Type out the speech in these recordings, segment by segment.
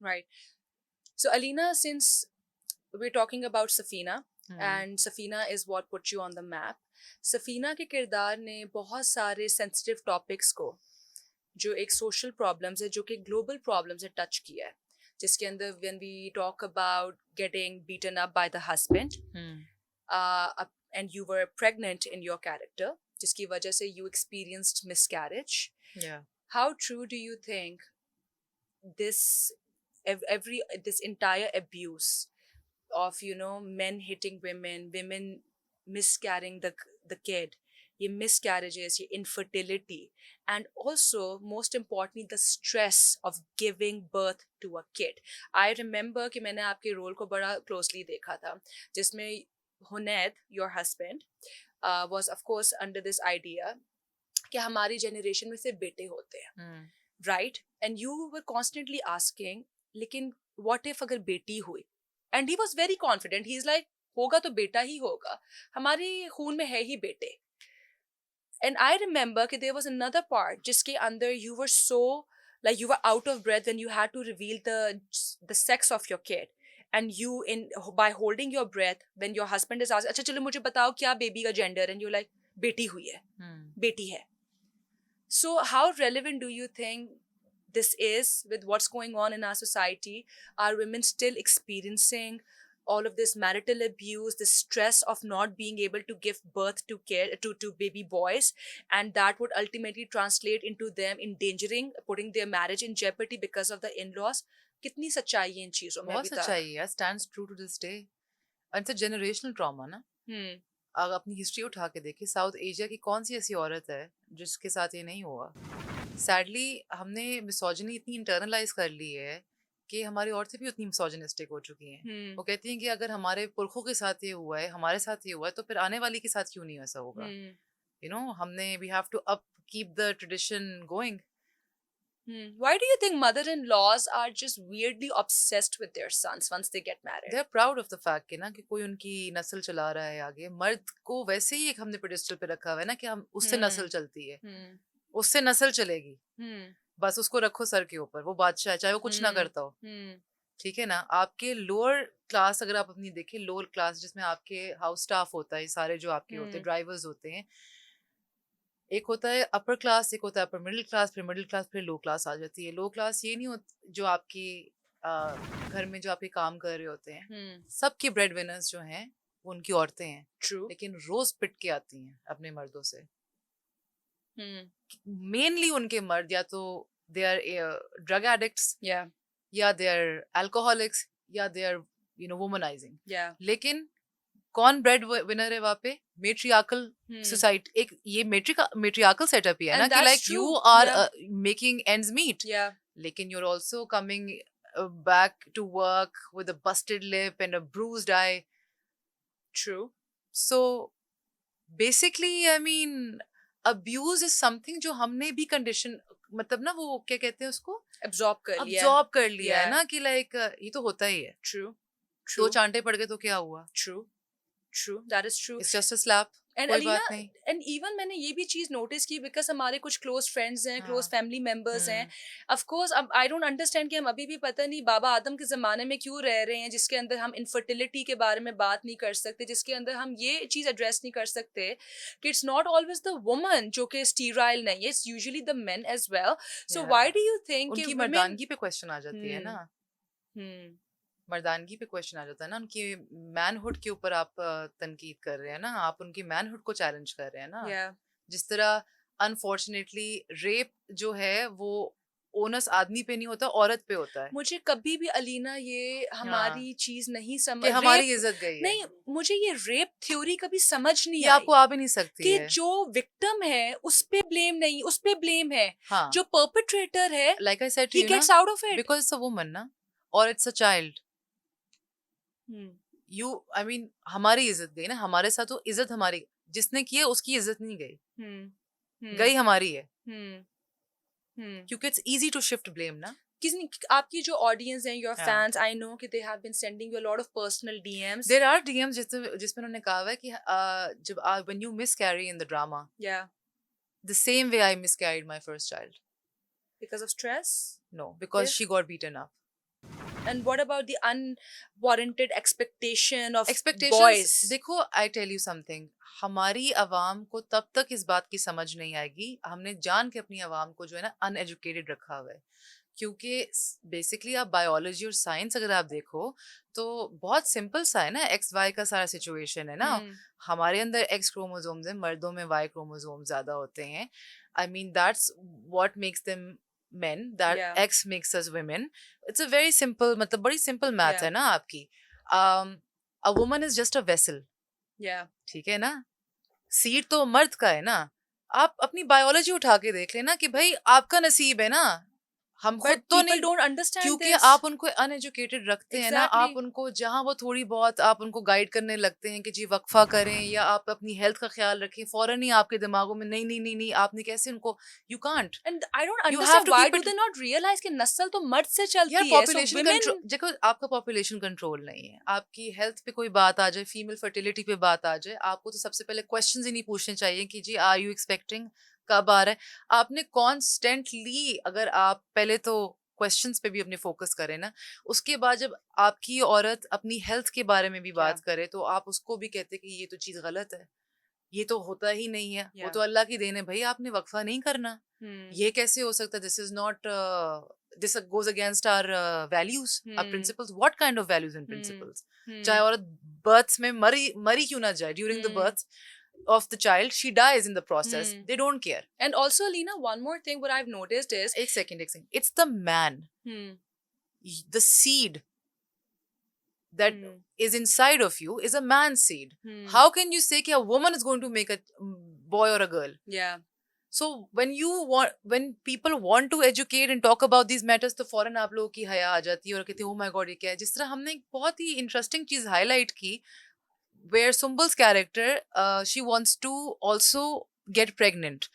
Right. So, Alina, since we're talking about Safina, and Safina is what put you on the map, Safina के किरदार ने बहुत सारे sensitive topics को, जो एक सोशल प्रॉब्लम्स है, जो कि ग्लोबल प्रॉब्लम्स है, टच किया है. जिसके अंदर when we talk about getting beaten up by the husband, and you were pregnant in your character, जिसकी वजह से you experienced miscarriage. How true do you think this every this entire abuse of men hitting women, women miscarrying the kid, ye miscarriages, ye infertility, and also most importantly the stress of giving birth to a kid. I remember कि मैंने आपके role को बड़ा closely देखा था, जिसमें हुनैद, your husband, was of course under this idea कि हमारी generation में सिर्फ बेटे होते हैं, right? And you were constantly asking, लेकिन what if अगर बेटी हुई? And he was very confident. He's like, होगा तो बेटा ही होगा, हमारे खून में है ही बेटे. And I remember कि there was another part जिसके अंदर you were so, like you were out of breath when you had to reveal the sex of your kid. And you, by holding your breath, when your husband is asked, अच्छा चलो मुझे बताओ क्या baby का gender, and you're like, बेटी हुई है, बेटी है. So how relevant do you think this is with what's going on in our society? Are women still experiencing all of this marital abuse, the stress of not being able to give birth to baby boys, and that would ultimately translate into them endangering, putting their marriage in jeopardy because of the in-laws? कितनी सच्चाई है इन चीजों में? बहुत सच्चाई है, stands true to this day. And it's a generational trauma ना. अगर अपनी हिस्ट्री उठा के देखें, साउथ एशिया की कौन सी ऐसी औरत है जिसके साथ ये नहीं हुआ? सैडली हमने मिसोजिनी इतनी इंटरनलाइज कर ली है कि हमारी औरतें भी उतनी मिसोजिनिस्टिक हो चुकी हैं. वो कहती हैं कि अगर हमारे पुरखों के साथ ये हुआ है, हमारे साथ ये हुआ है, तो फिर आने वाली के साथ क्यों नहीं ऐसा होगा? हमने we have to up keep the tradition going. Why do you think mother-in-laws are just weirdly obsessed with their sons once they get married? They're proud of the fact कि ना कि कोई उनकी नस्ल चला रहा है आगे. मर्द को वैसे ही एक हमने पेडिस्टल पे रखा हुआ है ना कि हम उससे नस्ल चलती है, उससे नस्ल चलेगी, बस उसको रखो सर के ऊपर, वो बादशाह है, चाहे वो कुछ ना करता हो. ठीक है ना. आपके लोअर क्लास अगर आप अपनी देखें, लोअर क्लास जिसमें आपके हाउस स्टाफ होता है, सारे जो आपके होते हैं, ड्राइवर्स होते हैं, एक होता है अपर क्लास, एक होता है अपर मिडिल क्लास, फिर मिडिल क्लास, फिर लो क्लास आ जाती है. लो क्लास ये नहीं होती जो आपकी घर में जो आपके काम कर रहे होते हैं. सबके ब्रेड विनर्स जो हैं वो उनकी औरतें हैं. True. लेकिन रोज पिट के आती हैं अपने मर्दों से. मेनली उनके मर्द या तो दे आर ड्रग एडिक्ट्स, या दे आर अल्कोहलिक्स, या दे आर वुमनाइजिंग. लेकिन कौन ब्रेड विनर है वहां पे? Matriarchal society. एक ये मेट्रियार्कल सेटअप ही है ना कि like you are making ends meet, लेकिन you are also coming back to work with a busted lip and a bruised eye. True. So basically, I mean, abuse is something जो हमने भी condition, मतलब ना वो क्या कहते हैं उसको, absorb कर लिया है ना कि like ये तो होता ही है. True. दो चांटे पड़ गए तो क्या हुआ? True, that is true. It's just a slap. And कोई Alina, बात नहीं. and even मैंने ये भी चीज नोटिस की, बिकॉज हमारे कुछ क्लोज फ्रेंड्स हैं, क्लोज फैमिली मेंबर्स हैं. ऑफ कोर्स अब आई डोंट अंडरस्टैंड कि हम अभी भी पता नहीं बाबा आदम के जमाने में क्यों रह रहे हैं, जिसके अंदर हम इनफर्टिलिटी के बारे में बात नहीं कर सकते, जिसके अंदर हम ये चीज एड्रेस नहीं कर सकते कि it's not always the woman जो कि स्टीराइल नहीं है, it's usually the men as well. So why do you think उनकी मर्दानगी पे क्वेश्चन आ जाती है ना. मर्दानगी पे क्वेश्चन आ जाता है ना. उनकी मैनहुड के ऊपर आप तनकीद कर रहे हैं ना, आप उनकी मैनहुड को चैलेंज कर रहे हैं ना. जिस तरह अनफॉर्चुनेटली रेप जो है वो ओनस आदमी पे नहीं होता, औरत पे होता है. मुझे कभी भी अलीना ये हमारी चीज नहीं समझ, हमारी इज्जत गई है. नहीं, मुझे ये रेप थ्योरी कभी समझ नहीं आई. आपको आ भी नहीं सकती कि है. जो विक्टिम है उस पे ब्लेम नहीं, उस पे ब्लेम है. हाँ. जो परपेट्रेटर है, like I said, he gets out of it because it's a woman ना, और it's a child. I mean, हमारी इज्जत गई ना. हमारे साथ वो इज्जत हमारी, जिसने किया उसकी इज्जत नहीं गई, गई हमारी है. क्योंकि it's easy to shift blame ना. किसने, आपकी जो ऑडियंस है, योर फैंस, आई नो कि they have been sending you a lot of personal DMs. There are DMs जिसमें उन्होंने कहा है कि जब when you miscarry in the drama, the same way I miscarried my first child. Because of stress? No, because she got beaten up. And what about the unwarranted expectation of expectations boys? देखो, I tell you something, हमारी आवाम को तब तक इस बात की समझ नहीं आएगी, हमने जान के अपनी आवाम को जो है ना अनएजुकेटेड रखा हुआ है, क्योंकि बेसिकली आप बायोलॉजी और साइंस अगर आप देखो तो बहुत सिंपल सा है ना, एक्स वाई का सारा सिचुएशन है ना। Hmm. हमारे अंदर एक्स क्रोमोसोम्स हैं, मर्दों में वाई क्रोमोसोम ज्यादा होते हैं। I mean that's what makes them men, that Yeah. X makes us women. It's a very simple, मतलब बड़ी simple math Yeah. है ना आपकी। A woman is just a vessel, Yeah. ठीक है ना। सीड तो मर्द का है ना। आप अपनी बायोलॉजी उठा के देख लेना कि भाई आपका नसीब है ना, हम खुद But तो people नहीं, don't understand क्योंकि this. आप उनको अनएजुकेटेड रखते हैं ना। आप Exactly. उनको जहां वो थोड़ी बहुत आप उनको गाइड करने लगते हैं कि जी वक्फा करें या आप अपनी हेल्थ का ख्याल रखें, फौरन ही आपके दिमागों में नहीं नहीं नहीं नहीं, आपने कैसे उनको, you can't, And I don't you have understand to why keep do it। they not realize कि नस्ल तो मर्द से यार चलती है, so पॉपुलेशन women. कंट्रोल, देखो आपका पॉपुलेशन कंट्रोल नहीं है, आपकी हेल्थ पे कोई बात आ जाए, फीमेल फर्टिलिटी पे बात आ जाए, आपको तो सबसे पहले क्वेश्चंस ही नहीं पूछने चाहिए कि जी आर यू एक्सपेक्टिंग, कब आ रहा है। आपने कॉन्स्टेंटली, अगर आप पहले तो क्वेश्चंस पे भी अपने फोकस करें ना, उसके बाद जब आपकी औरत अपनी हेल्थ के बारे में भी बात Yeah. करे तो आप उसको भी कहते कि ये तो चीज गलत है, ये तो होता ही नहीं है, वो Yeah. तो अल्लाह की देन है, भाई आपने वक्फा नहीं करना, Hmm. ये कैसे हो सकता है, this is not, this goes against our values, our Hmm. principles, what kind of values and Hmm. principles। Hmm. चाहे औरत बर्थ में मरी मरी क्यों ना जाए, during the Hmm. birth of the child she dies in the process, Hmm. they don't care। And also, Alina, one more thing what I've noticed is. एक second, it's the man, Hmm. the seed that Hmm. is inside of you is a man's seed। Hmm. how can you say कि a woman is going to make a boy or a girl? Yeah. So when people want to educate and talk about these matters, तो फौरन आप लोगों की हया आ जाती है और कहते हैं oh my god ये क्या है। जिस तरह हमने एक बहुत ही इंटरेस्टिंग चीज हाईलाइट की, where Sumbul's character, she wants to also get pregnant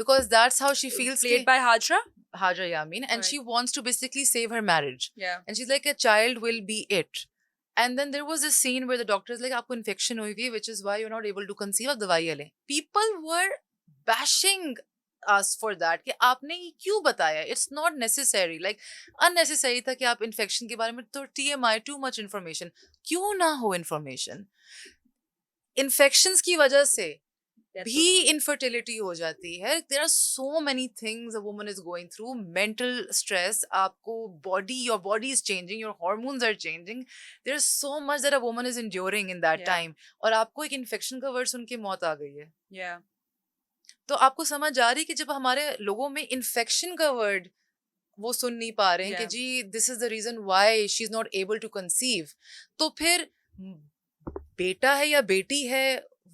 because that's how she feels Played by Hajra. Hajar Yamin, and Right. she wants to basically save her marriage, Yeah. and she's like a child will be it। And then there was a scene where the doctor is like आपको infection हुई हुई है, which is why you're not able to conceive, आप दवाई लें। People were bashing us for that कि आपने ये क्यों बताया, it's not necessary, like unnecessary था कि आप infection के बारे में, तो TMI, too much information, क्यों ना हो information। infections की वजह से That's भी okay. infertility हो जाती है। there are so many things a woman is going through, mental stress, आपको your body is changing, your hormones are changing, there's so much that a woman is enduring in that Yeah. time, और आपको एक infection का word सुन के मौत आ गई है। Yeah. तो आपको समझ आ रही है कि जब हमारे लोगों में infection का word वो सुन नहीं पा रहे हैं कि Yeah. Ji this is the reason why she's not able to conceive, तो फिर बेटा है या बेटी है,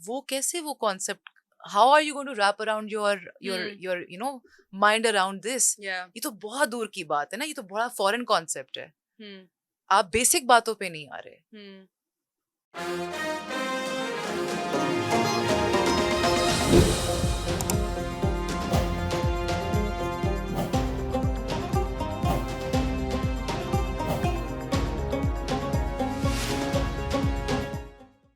वो कैसे वो concept, how are you going to wrap around your you know mind around this। Yeah. ये तो बहुत दूर की बात है ना, ये तो बड़ा फॉरेन कॉन्सेप्ट है, Hmm. आप बेसिक बातों पे नहीं आ रहे। Hmm.